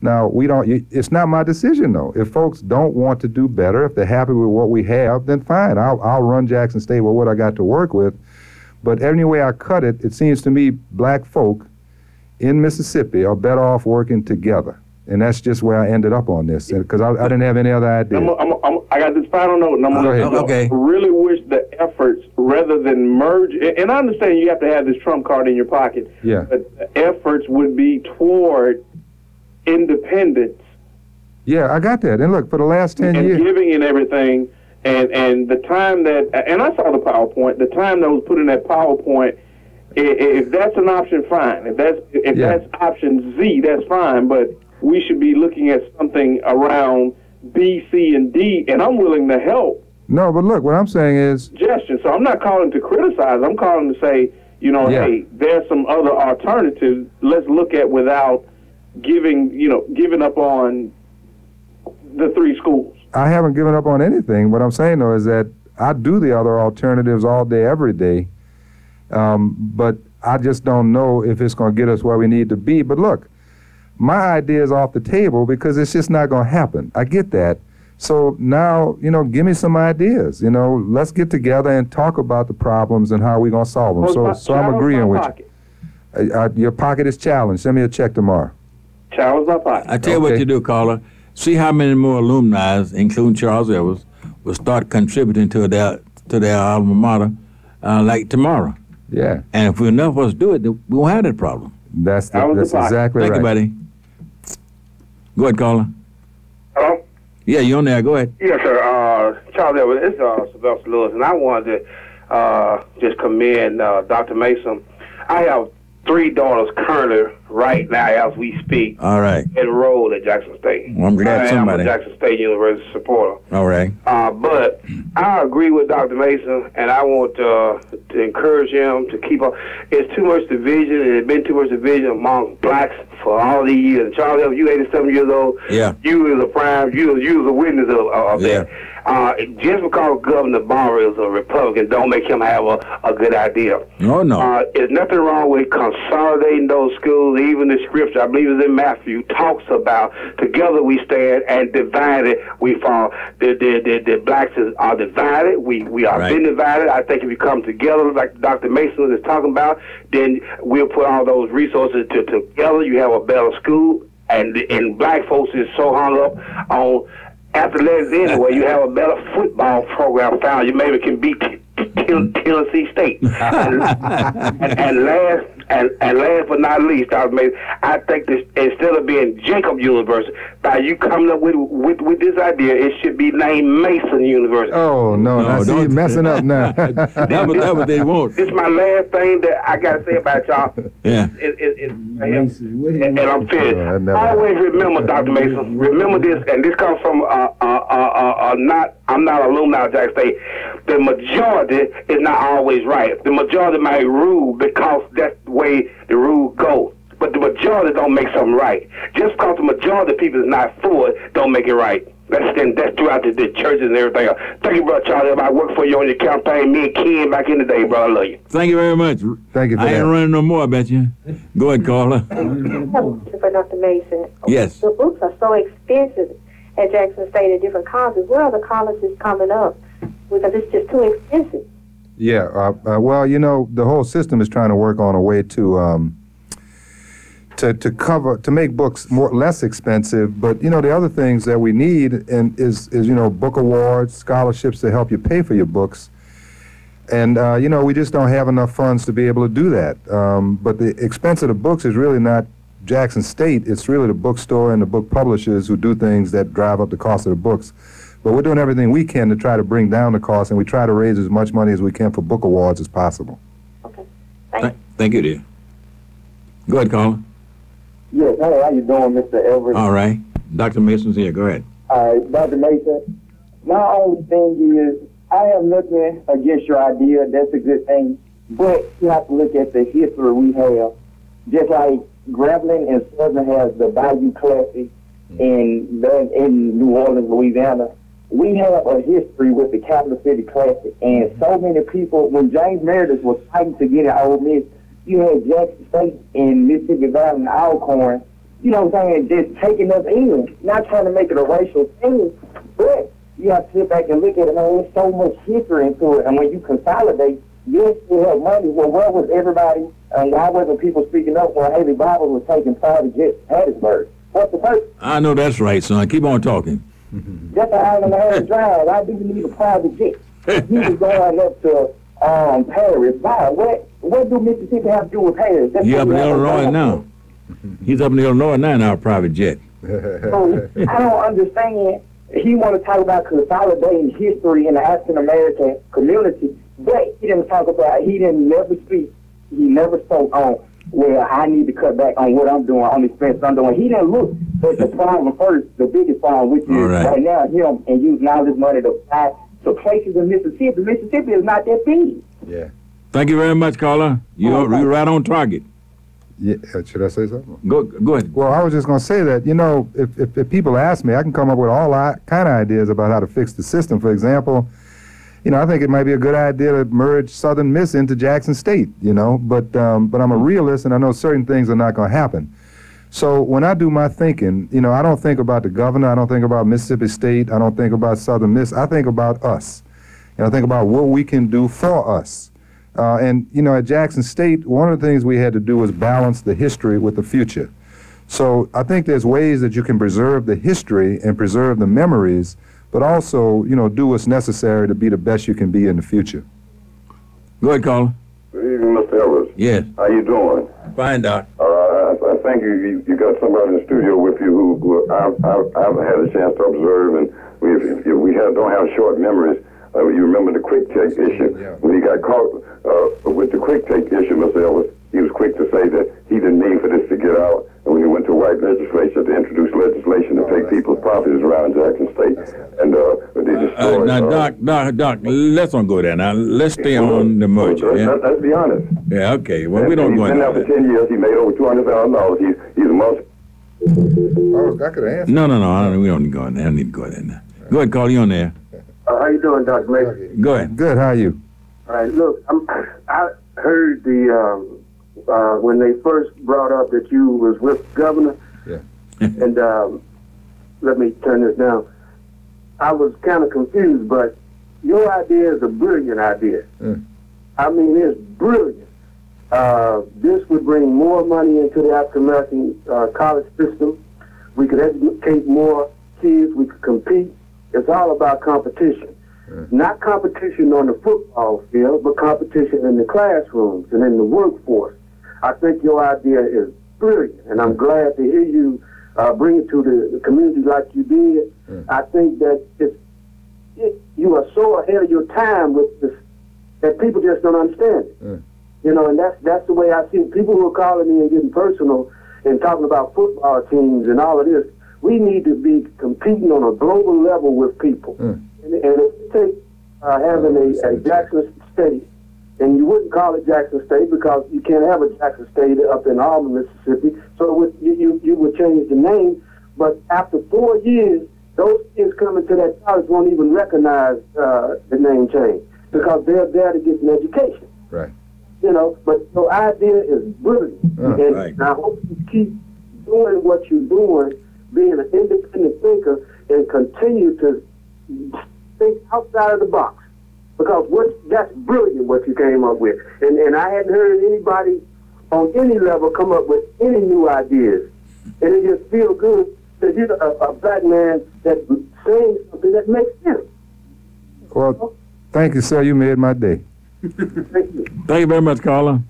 Now, it's not my decision, though. If folks don't want to do better, if they're happy with what we have, then fine. I'll run Jackson State with what I got to work with. But any way I cut it, it seems to me black folk in Mississippi are better off working together. And that's just where I ended up on this, because I didn't have any other idea. I got this final note, and I'm going to really wish the efforts, rather than merge, and I understand you have to have this trump card in your pocket, but the efforts would be toward independence. Yeah, I got that. And look, for the last 10 years. And giving and everything, and the time that, and I saw the PowerPoint, the time that was put in that PowerPoint, if that's an option, fine. If that's option Z, that's fine, but we should be looking at something around B, C, and D, and I'm willing to help. No, but look, what I'm saying is... suggestion. So I'm not calling to criticize. I'm calling to say, hey, there's some other alternatives. Let's look at without giving up on the 3 schools. I haven't given up on anything. What I'm saying, though, is that I do the other alternatives all day, every day, but I just don't know if it's going to get us where we need to be. But look, my idea is off the table because it's just not going to happen. I get that. So now, give me some ideas. Let's get together and talk about the problems and how we're going to solve them. So I'm agreeing with you. Your pocket is challenged. Send me a check tomorrow. Challenge my pocket. I tell you what you do, caller. See how many more alumni, including Charles Evans, will start contributing to their alma mater like tomorrow. Yeah. And if enough of us do it, we won't have that problem. That's exactly right. Thank you, buddy. Go ahead, caller. Hello? Yeah, you're on there. Go ahead. Yes, sir. Charles Evans, it's Sylvester Lewis, and I wanted to just commend Dr. Mason. I have 3 daughters currently, right now, as we speak, all right, enrolled at Jackson State. Well, I'm glad somebody. I'm a Jackson State University supporter. All right. But I agree with Dr. Mason, and I want to encourage him to keep up. It's too much division, and there's been too much division among blacks for all these years. And Charles Evans, you 87 years old. Yeah. You was a witness of that. Just because Governor Barr is a Republican don't make him have a good idea. No. There's nothing wrong with consolidating those schools. Even the scripture, I believe it's in Matthew, talks about together we stand and divided we fall. The blacks are divided. We are being divided. I think if you come together, like Dr. Mason is talking about, then we'll put all those resources together. You have a better school, and black folks is so hung up on athletics anyway. You have a better football program found. You maybe can beat Tennessee State. And last but not least, Dr. Mason, I think this, instead of being Jacob University, by you coming up with this idea, it should be named Mason University. Oh, no, see, you're messing up now. That's what they want. This is my last thing that I got to say about y'all. Yeah. And I'm finished. Always remember, Dr. Mason, remember this, and this comes from I'm not an alumni of Jackson State. The majority is not always right. The majority might rule because that's the way the rules go. But the majority don't make something right. Just because the majority of people is not for it, don't make it right. That's throughout the churches and everything else. Thank you, brother Charlie. I worked for you on your campaign. Me and Ken back in the day, bro. I love you. Thank you very much. Thank you for I ain't running no more, I bet you. Go ahead, caller. For Dr. Mason. Yes. The books are so expensive at Jackson State at different colleges. Where are the colleges coming up? Because it's just too expensive. Yeah. Well, the whole system is trying to work on a way to make books less expensive. But the other things that we need is book awards, scholarships to help you pay for your books. And we just don't have enough funds to be able to do that. But the expense of the books is really not Jackson State. It's really the bookstore and the book publishers who do things that drive up the cost of the books. But we're doing everything we can to try to bring down the cost, and we try to raise as much money as we can for book awards as possible. Okay. Thank you, dear. Go ahead, caller. Yes, hey, how you doing, Mr. Everett? All right. Dr. Mason's here. Go ahead. All right, Dr. Mason, my only thing is I have nothing against your idea. That's a good thing. But you have to look at the history we have. Just like Grambling and Southern has the Bayou Classic in New Orleans, Louisiana, we have a history with the Capital City Classic. And so many people, when James Meredith was fighting to get at Ole Miss, you had Jackson State in Mississippi Valley and Alcorn you know what I'm saying, just taking us in, not trying to make it a racial thing, but you have to sit back and look at it, man, there's so much history into it, and when you consolidate, yes, we have money. Well, where was everybody, and why wasn't people speaking up when Haley Bible was taking private jets to Hattiesburg? What's the purpose? I know that's right, son. Keep on talking. Just an hour and a half drive. I didn't need a private jet. He was going up to Paris. Why? What do Mississippi have to do with Paris? He's up in Illinois now. He's up in Illinois now in our private jet. So, I don't understand. He want to talk about consolidating history in the African American community, but he didn't talk about. He didn't never speak. He never spoke on. Well, I need to cut back on what I'm doing, on the expense I'm doing. He didn't look at the problem first, the biggest problem, which is right now him and using all this money to buy to places in Mississippi. Mississippi is not that big. Yeah. Thank you very much, caller. You're right on target. Yeah. Should I say something? Go ahead. Well, I was just going to say that, you know, if people ask me, I can come up with all kind of ideas about how to fix the system. For example, you know, I think it might be a good idea to merge Southern Miss into Jackson State, you know, but I'm a realist and I know certain things are not going to happen. So when I do my thinking, you know, I don't think about the governor, I don't think about Mississippi State, I don't think about Southern Miss, I think about us. And I think about what we can do for us. And, you know, at Jackson State, one of the things we had to do was balance the history with the future. So I think there's ways that you can preserve the history and preserve the memories, but also, you know, do what's necessary to be the best you can be in the future. Go ahead, caller. Good evening, Mr. Ellis. Yes. How you doing? Fine, Doc. I think you got somebody in the studio with you who I've had a chance to observe, and we don't have short memories. You remember the quick take issue. Yeah. When he got caught with the quick take issue, Mr. Ellis, he was quick to say that he didn't mean for this to get out. And when he went to white legislature to introduce legislation to take people's properties around Jackson State, and they destroyed. Now, Doc, let's not go there. Now, let's stay on the merger. Yeah? Let's be honest. Yeah, okay. Well, we don't go into that. He's been there for 10 years. He made over $200,000. He's a multi. Oh, I could answer. No. We don't go in there. I don't need to go there now. Go ahead, call you on there. How you doing, Dr. Mason? Go ahead. Good, how are you? All right, look, I heard when they first brought up that you was with the governor. Yeah. And let me turn this down. I was kind of confused, but your idea is a brilliant idea. I mean, it's brilliant. This would bring more money into the African American college system. We could educate more kids. We could compete. It's all about competition. Not competition on the football field, but competition in the classrooms and in the workforce. I think your idea is brilliant, and I'm glad to hear you bring it to the community like you did. I think that you are so ahead of your time with this that people just don't understand it. You know, and that's the way I see it. People who are calling me and getting personal and talking about football teams and all of this, we need to be competing on a global level with people. And if you take having a Jackson State, and you wouldn't call it Jackson State because you can't have a Jackson State up in Auburn, Mississippi, so you would change the name. But after 4 years, those kids coming to that college won't even recognize the name change because they're there to get an education. Right. You know, but your idea is brilliant. And I hope you keep doing what you're doing, being an independent thinker, and continue to think outside of the box. Because that's brilliant what you came up with. And I hadn't heard anybody on any level come up with any new ideas. And it just feels good that you're a black man that's saying something that makes sense. Well, thank you, sir. You made my day. Thank you. Thank you very much, caller.